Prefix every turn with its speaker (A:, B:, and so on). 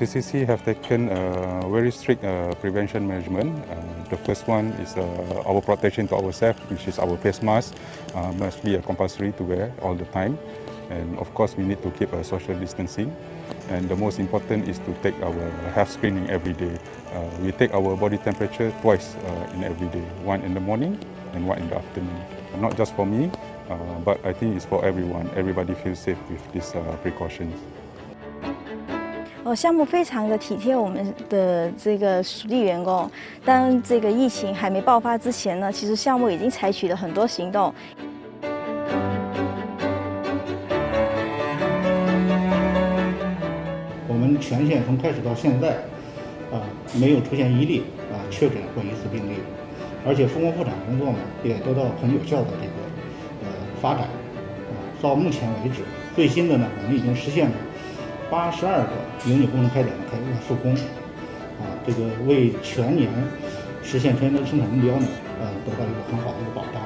A: CCC have taken a very strict prevention measurement. The first one is our protection to ourselves, which is our face mask must be compulsory to wear all the time. And of course, we need to keep social distancing. And the most important is to take our health screening every day. We take our body temperature twice in every day, one in the morning and one in the afternoon. Not just for me, but I think it's for everyone. Everybody feels safe with these precautions.
B: 项目非常的体贴我们的这个属地员工。当这个疫情还没爆发之前呢，其实项目已经采取了很多行动。
C: 我们全县从开始到现在，没有出现一例确诊或疑似病例，而且复工复产工作呢也得到很有效的这个发展。到目前为止，最新的呢，我们已经实现了82个营业工程开展的复工，这个为全年实现全年的生产目标呢，得到一个很好的一个保障。